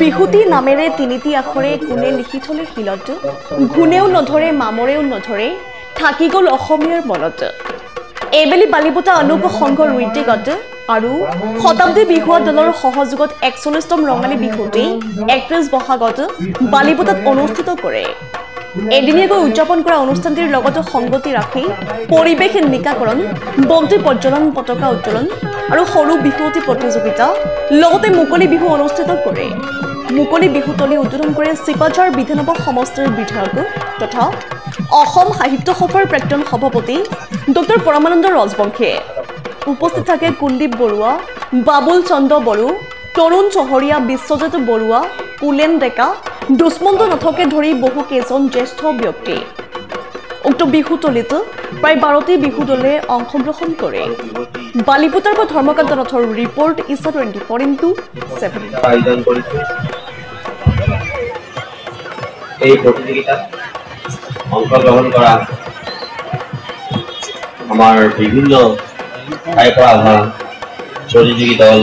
বিহুতি নামেৰে তিনিটি আখৰে কোনে লিখি থলে শিলত ঘুণেও নধৰে মামৰেও নধৰে থাকি গ'ল অসমীয়াৰ মনত এইবেলি বালিপতা অনুপ সংঘৰ ঋতিকত আৰু শতাব্দী বিহুৱা দলৰ সহযোগত ৪১তম ৰঙালী বিহুটি ৩১ বহাগত বালিপতাত অনুষ্ঠিত কৰে এদিনীয়াকৈ উদযাপন কৰা অনুষ্ঠানটিৰ লগত সংগতি ৰাখি পৰিৱেশ নিকাকৰণ বন্তি প্ৰজ্বলন পতাকা উত্তোলন আৰু সৰু বিহুৱতী প্ৰতিযোগিতা লগতে মুকলি বিহু অনুষ্ঠিত কৰে মুকলি বিহুতলী উদ্বোধন কৰে চিপাঝাৰ বিধানসভা সমষ্টিৰ বিধায়ক তথা অসম সাহিত্য সভাৰ প্ৰাক্তন সভাপতি ডক্টৰ পৰমানন্দ ৰাজবংশীয়ে উপস্থিত থাকে কুলদীপ বৰুৱা বাবুল চন্দ্ৰ বড়ো তৰুণ চহৰীয়া বিশ্বজিৎ বৰুৱা কুলেন ডেকা দুষ্মন্ত নাথকে ধৰি বহু কেইজন জ্যেষ্ঠ ব্যক্তি উক্ত বিহুতলীত প্ৰায় ১২টি বিহু দলে অংশগ্ৰহণ কৰে বালিপতাৰ পৰা ধৰ্মকান্ত নাথৰ ৰিপৰ্ট ইছা 24x7 আয়োজন কৰিছে এই প্ৰতিযোগিতাত অংশগ্ৰহণ কৰা আমাৰ বিভিন্ন ঠাইৰ পৰা অহা প্ৰতিযোগী দল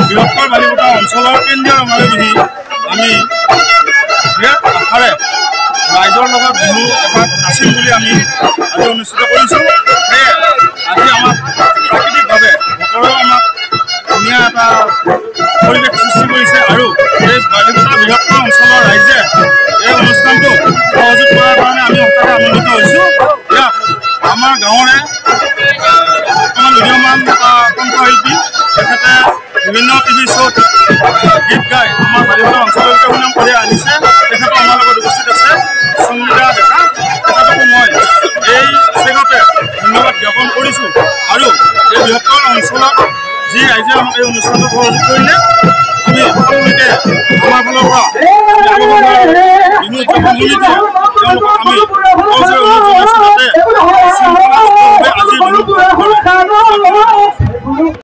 বৃহত্তৰ বালিপতা অঞ্চলৰ কেন্দ্ৰীয় ৰঙালী বিহু আমি বিৰাট আশাৰে ৰাইজৰ লগত বিহু এপাক নাচিম বুলি আমি আজি অনুষ্ঠিত কৰিছোঁ। সেয়ে আজি আমাক প্ৰাকৃতিকভাৱে বতৰেও আমাক ধুনীয়া এটা পৰিৱেশ সৃষ্টি কৰিছে আৰু এই বালিপতা বৃহত্তৰ অঞ্চলৰ ৰাইজে এই অনুষ্ঠানটো সহযোগ কৰাৰ কাৰণে আমি অত্যন্ত আনন্দিত হৈছোঁ। ইয়াত আমাৰ গাঁৱৰে বৰ্তমান উদীয়মান এটা কণ্ঠশিল্পী তেখেতে বিভিন্ন টিভি শ্ব'ত গীত গাই আমাৰ বালিপতা অঞ্চললৈকে সুনাম কঢ়িয়াই আনিছে। তেখেতো আমাৰ লগত উপস্থিত আছে সংগীতা ডেকা। তেখেতকো মই বৃহত্তৰ অঞ্চলত যি ৰাইজে আমাক এই অনুষ্ঠানটো সহযোগ কৰিলে আমি সকলোকে আমাৰ ফালৰ পৰা বিহু উদযাপন সমিতিয়ে তেওঁলোকক আমি